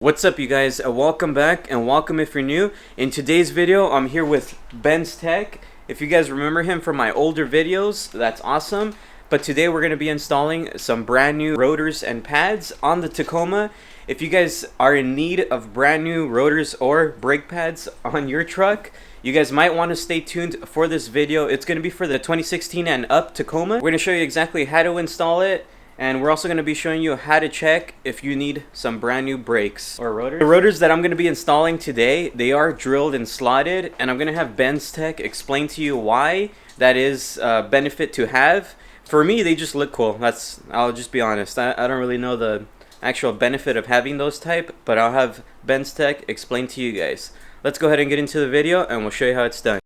What's up, you guys? Welcome back, and welcome if you're new. In today's video, I'm here with BENZ Tech. If you guys remember him from my older videos, that's awesome. But today we're going to be installing some brand new rotors and pads on the Tacoma. If you guys are in need of brand new rotors or brake pads on your truck, you guys might want to stay tuned for this video. It's going to be for the 2016 and up Tacoma. We're going to show you exactly how to install it. And we're also going to be showing you how to check if you need some brand new brakes or rotors. The rotors that I'm going to be installing today, they are drilled and slotted, and I'm going to have BENZ Tech explain to you why that is a benefit to have. For me, they just look cool. I'll just be honest. I don't really know the actual benefit of having those type, but I'll have BENZ Tech explain to you guys. Let's go ahead and get into the video, and we'll show you how it's done.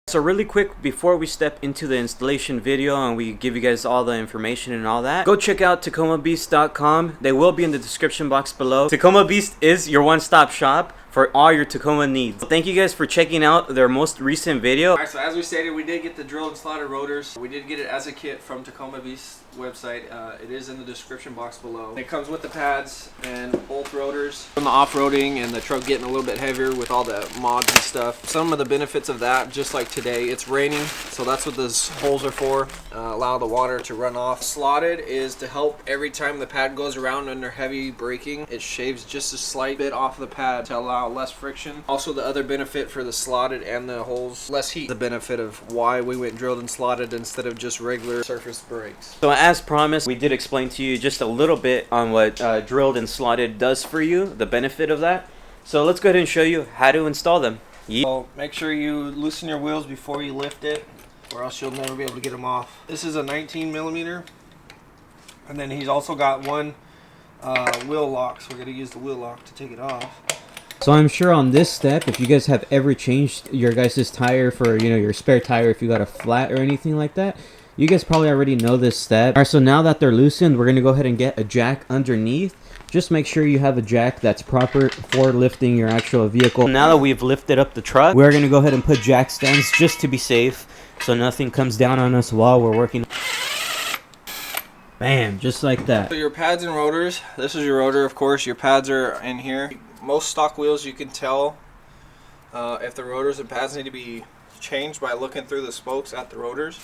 So really quick, before we step into the installation video and we give you guys all the information and all that, go check out TacomaBeast.com. They will be in the description box below. Tacoma Beast is your one-stop shop for all your Tacoma needs. Thank you guys for checking out their most recent video. Alright, so as we stated, we did get the drilled and slotted rotors. We did get it as a kit from Tacoma Beast website. It is in the description box below. It comes with the pads and both rotors. From the off-roading and the truck getting a little bit heavier with all the mods and stuff. Some of the benefits of that, just like today, it's raining, so that's what those holes are for. Allow the water to run off. Slotted is to help every time the pad goes around under heavy braking, it shaves just a slight bit off the pad to allow less friction. Also, the other benefit for the slotted and the holes, less heat. The benefit of why we went drilled and slotted instead of just regular surface brakes. So as promised, we did explain to you just a little bit on what drilled and slotted does for you, the benefit of that. So let's go ahead and show you how to install them. So make sure you loosen your wheels before you lift it, or else you'll never be able to get them off. This is a 19 millimeter, and then he's also got one wheel lock, so we're going to use the wheel lock to take it off. So I'm sure on this step, if you guys have ever changed your guys' tire for, your spare tire, if you got a flat or anything like that, you guys probably already know this step. Alright, so now that they're loosened, we're going to go ahead and get a jack underneath. Just make sure you have a jack that's proper for lifting your actual vehicle. Now that we've lifted up the truck, we're going to go ahead and put jack stands just to be safe, so nothing comes down on us while we're working. Bam, just like that. So your pads and rotors, this is your rotor, of course. Your pads are in here. Most stock wheels, you can tell if the rotors and pads need to be changed by looking through the spokes at the rotors.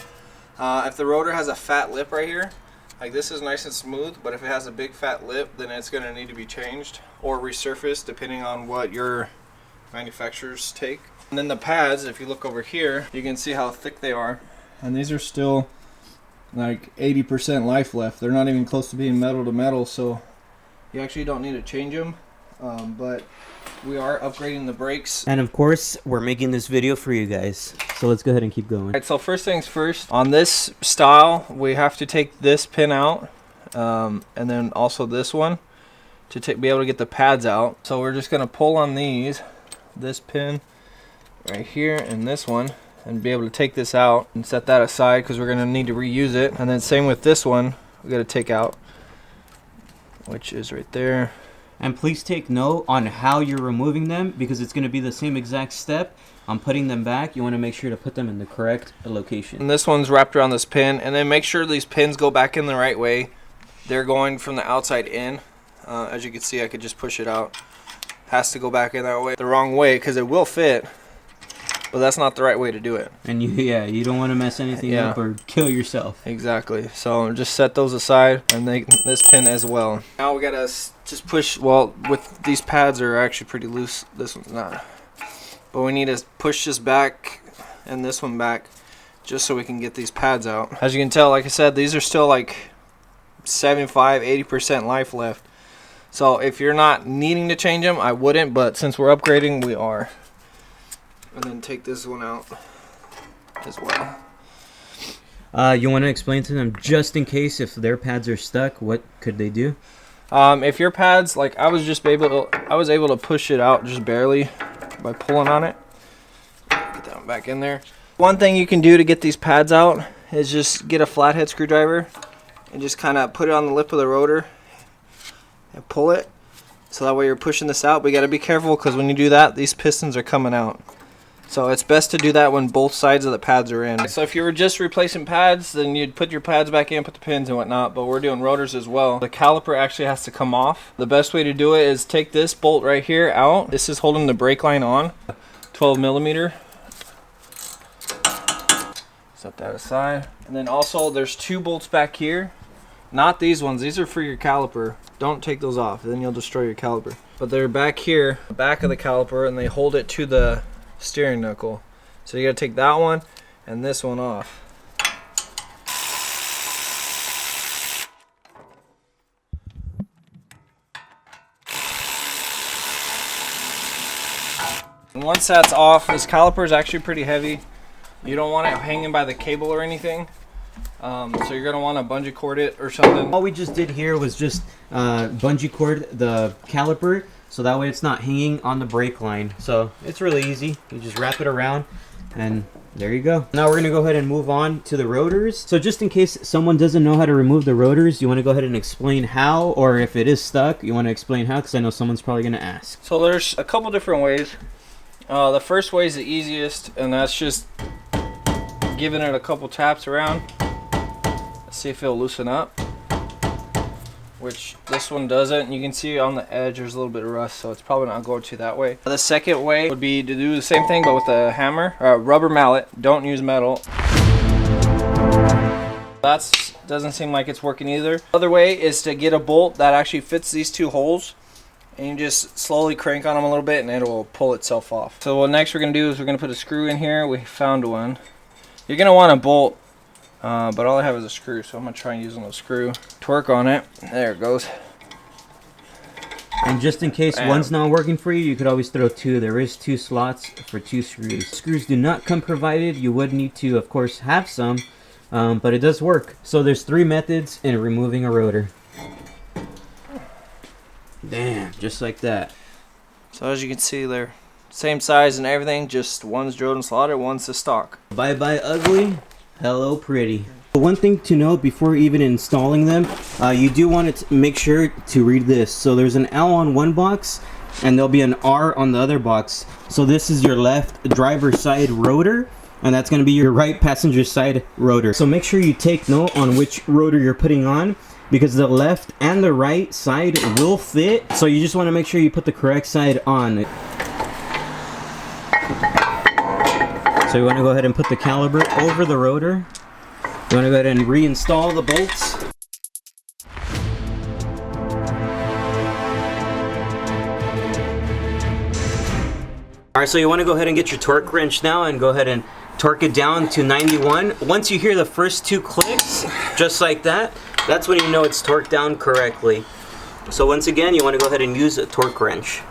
If the rotor has a fat lip right here, like this is nice and smooth, but if it has a big fat lip, then it's going to need to be changed or resurfaced depending on what your manufacturers take. And then the pads, if you look over here, you can see how thick they are. And these are still like 80% life left. They're not even close to being metal to metal, so you actually don't need to change them. But we are upgrading the brakes. And of course, we're making this video for you guys. So let's go ahead and keep going. Alright, so first things first, on this style, we have to take this pin out, and then also this one, to be able to get the pads out. So we're just going to pull on this pin right here and this one, and be able to take this out and set that aside because we're going to need to reuse it. And then same with this one, we got to take out, which is right there. And please take note on how you're removing them, because it's going to be the same exact step on putting them back. You want to make sure to put them in the correct location. And this one's wrapped around this pin, and then make sure these pins go back in the right way. They're going from the outside in. As you can see, I could just push it out. Has to go back in that way. The wrong way, because it will fit, but that's not the right way to do it. And you don't want to mess anything up or kill yourself. Exactly. So just set those aside, and this pin as well. Now we gotta just push. Well, with these pads are actually pretty loose. This one's not. But we need to push this back and this one back, just so we can get these pads out. As you can tell, like I said, these are still like 75–80% life left. So if you're not needing to change them, I wouldn't. But since we're upgrading, we are. And then take this one out as well. You want to explain to them, just in case if their pads are stuck, what could they do? If your pads, like I was able to push it out just barely by pulling on it. Get that one back in there. One thing you can do to get these pads out is just get a flathead screwdriver and just kind of put it on the lip of the rotor and pull it. So that way you're pushing this out. But you got to be careful because when you do that, these pistons are coming out. So it's best to do that when both sides of the pads are in. So if you were just replacing pads, then you'd put your pads back in, put the pins and whatnot, but we're doing rotors as well. The caliper actually has to come off. The best way to do it is take this bolt right here out. This is holding the brake line on, 12 millimeter. Set that aside. And then also there's 2 bolts back here. Not these ones, these are for your caliper. Don't take those off, then you'll destroy your caliper. But they're back here, the back of the caliper, and they hold it to the steering knuckle. So you gotta take that one and this one off. And once that's off, this caliper is actually pretty heavy. You don't want it hanging by the cable or anything. So you're gonna want to bungee cord it or something. All we just did here was just bungee cord the caliper, so that way it's not hanging on the brake line. So it's really easy. You just wrap it around and there you go. Now we're gonna go ahead and move on to the rotors. So just in case someone doesn't know how to remove the rotors, you want to go ahead and explain how, or if it is stuck, you want to explain how, because I know someone's probably gonna ask. So there's a couple different ways. The first way is the easiest, and that's just giving it a couple taps around. Let's see if it'll loosen up, which this one doesn't. You can see on the edge there's a little bit of rust, so it's probably not going to that way. The second way would be to do the same thing but with a hammer, or a rubber mallet. Don't use metal. That doesn't seem like it's working either. Other way is to get a bolt that actually fits these 2 holes, and you just slowly crank on them a little bit and it will pull itself off. So what next we're going to do is we're going to put a screw in here. We found one. You're going to want a bolt, but all I have is a screw, so I'm going to try and use a screw. Torque on it. There it goes. And just in case one's not working for you, you could always throw 2. There is 2 slots for 2 screws. Screws do not come provided. You would need to, of course, have some, but it does work. So there's 3 methods in removing a rotor. Damn, just like that. So as you can see, they're same size and everything, just one's drilled and slotted, one's the stock. Bye bye ugly, hello pretty. One thing to note before even installing them, you do want to make sure to read this. So there's an L on one box and there'll be an R on the other box. So this is your left driver's side rotor, and that's going to be your right passenger side rotor. So make sure you take note on which rotor you're putting on, because the left and the right side will fit. So you just want to make sure you put the correct side on. So you want to go ahead and put the caliper over the rotor. You want to go ahead and reinstall the bolts. Alright, so you want to go ahead and get your torque wrench now and go ahead and torque it down to 91. Once you hear the first 2 clicks, just like that, that's when you know it's torqued down correctly. So once again, you want to go ahead and use a torque wrench.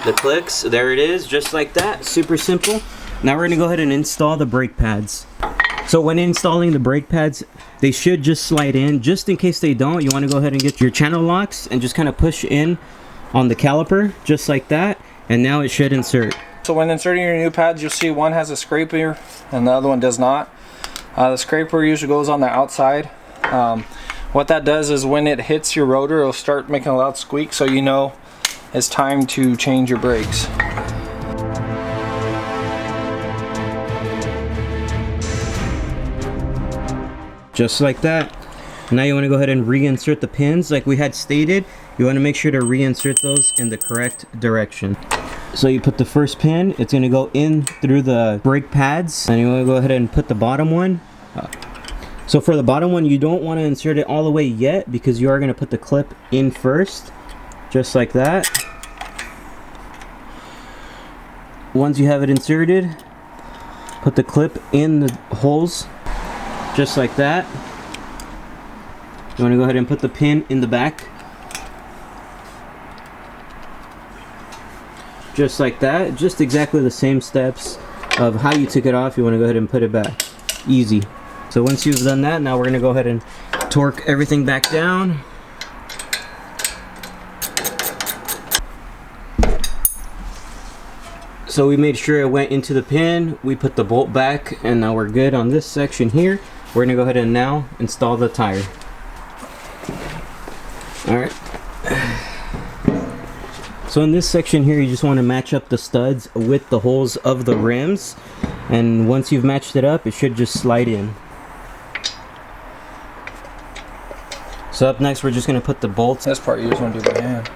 The clicks, there it is, just like that, super simple. Now we're going to go ahead and install the brake pads. So when installing the brake pads, they should just slide in. Just in case they don't, you want to go ahead and get your channel locks and just kind of push in on the caliper, just like that, and now it should insert. So when inserting your new pads, you'll see one has a scraper and the other one does not. The scraper usually goes on the outside. What that does is when it hits your rotor, it'll start making a loud squeak, so you know it's time to change your brakes. Just like that. Now you want to go ahead and reinsert the pins like we had stated. You want to make sure to reinsert those in the correct direction. So you put the first pin, it's going to go in through the brake pads, and you want to go ahead and put the bottom one. So for the bottom one, you don't want to insert it all the way yet, because you are going to put the clip in first, just like that. Once you have it inserted, put the clip in the holes, just like that. You want to go ahead and put the pin in the back, just like that. Just exactly the same steps of how you took it off. You want to go ahead and put it back. Easy. So once you've done that, now we're going to go ahead and torque everything back down. So we made sure it went into the pin, we put the bolt back, and now we're good on this section here. We're going to go ahead and now install the tire. Alright. So in this section here, you just want to match up the studs with the holes of the rims, and once you've matched it up, it should just slide in. So up next, we're just going to put the bolts. This part you just want to do by hand.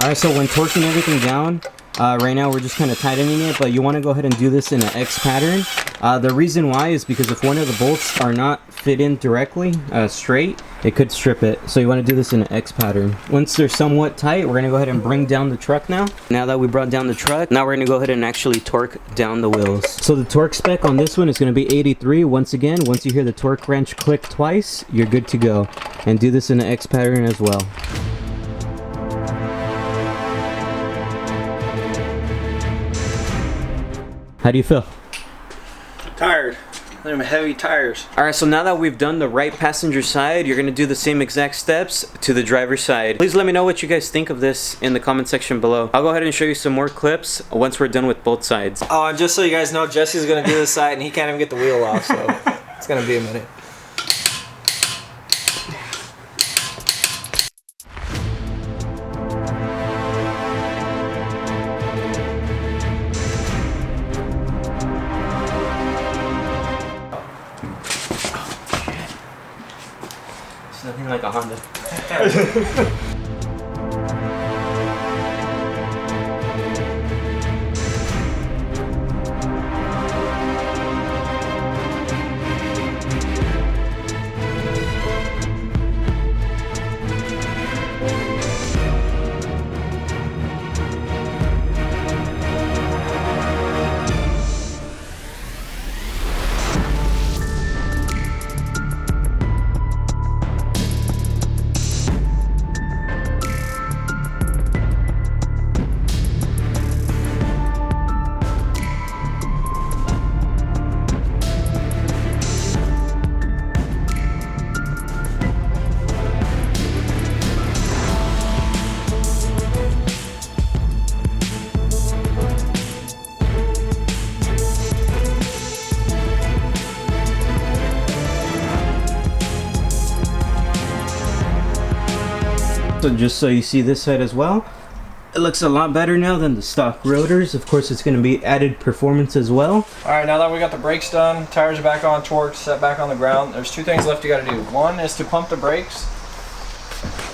Alright, so when torquing everything down, right now we're just kind of tightening it, but you want to go ahead and do this in an X pattern. The reason why is because if one of the bolts are not fit in directly, straight, it could strip it. So you want to do this in an X pattern. Once they're somewhat tight, we're going to go ahead and bring down the truck now. Now that we brought down the truck, now we're going to go ahead and actually torque down the wheels. So the torque spec on this one is going to be 83. Once again, once you hear the torque wrench click twice, you're good to go. And do this in an X pattern as well. How do you feel? Tired. Them heavy tires. Alright, so now that we've done the right passenger side, you're going to do the same exact steps to the driver's side. Please let me know what you guys think of this in the comment section below. I'll go ahead and show you some more clips once we're done with both sides. Oh, and just so you guys know, Jesse's going to do this side and he can't even get the wheel off, so it's going to be a minute. It's nothing like a Honda. So just so you see this side as well, it looks a lot better now than the stock rotors. Of course, it's going to be added performance as well. Alright, now that we got the brakes done, tires are back on, torque set back on the ground, there's two things left you got to do. One is to pump the brakes,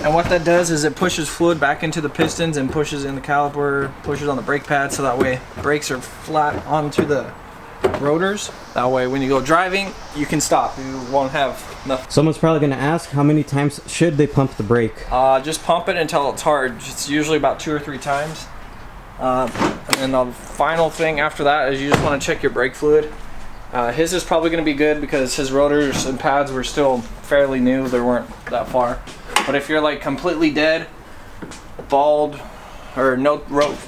and what that does is it pushes fluid back into the pistons and pushes in the caliper, pushes on the brake pad, so that way brakes are flat onto the rotors. That way when you go driving, you can stop. You won't have nothing. Someone's probably going to ask, how many times should they pump the brake? Just pump it until it's hard. It's usually about 2 or 3 times. And then the final thing after that is you just want to check your brake fluid. His is probably going to be good because his rotors and pads were still fairly new. They weren't that far. But if you're like completely dead, bald, or no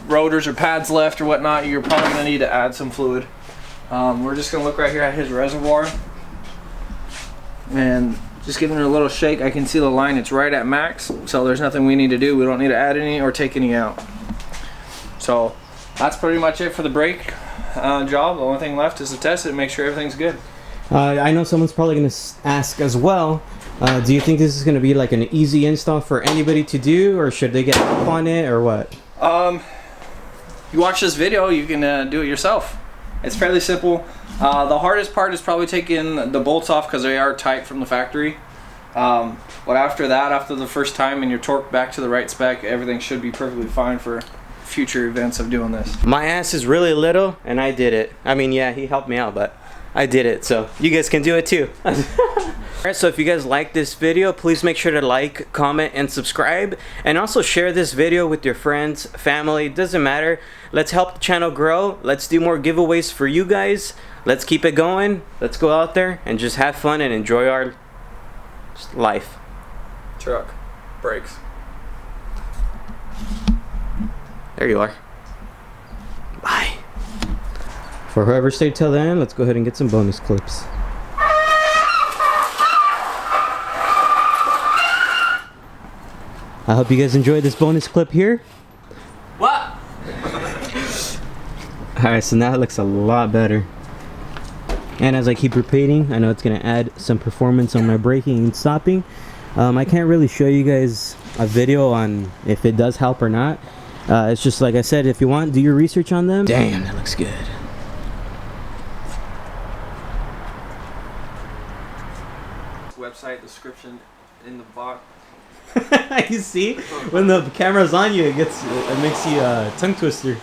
rotors or pads left or whatnot, you're probably going to need to add some fluid. We're just going to look right here at his reservoir. And just giving it a little shake, I can see the line, it's right at max, so there's nothing we need to do. We don't need to add any or take any out. So that's pretty much it for the brake job. The only thing left is to test it and make sure everything's good. I know someone's probably going to ask as well, do you think this is going to be like an easy install for anybody to do, or should they get help on it, or what? You watch this video, you can do it yourself. It's fairly simple. The hardest part is probably taking the bolts off because they are tight from the factory. But after that, after the first time and you're torqued back to the right spec, everything should be perfectly fine for future events of doing this. My ass is really little and I did it. I mean, yeah, he helped me out, but I did it, so you guys can do it too. Alright, so if you guys like this video, please make sure to like, comment, and subscribe. And also share this video with your friends, family, doesn't matter. Let's help the channel grow. Let's do more giveaways for you guys. Let's keep it going. Let's go out there and just have fun and enjoy our life. Truck. Brakes. There you are. Bye. For whoever stayed till the end, let's go ahead and get some bonus clips. I hope you guys enjoyed this bonus clip here. What? Alright, so now it looks a lot better. And as I keep repeating, I know it's going to add some performance on my braking and stopping. I can't really show you guys a video on if it does help or not. It's just like I said, if you want, do your research on them. Damn, that looks good. Website description in the box. You see, when the camera's on you, it makes you tongue twister.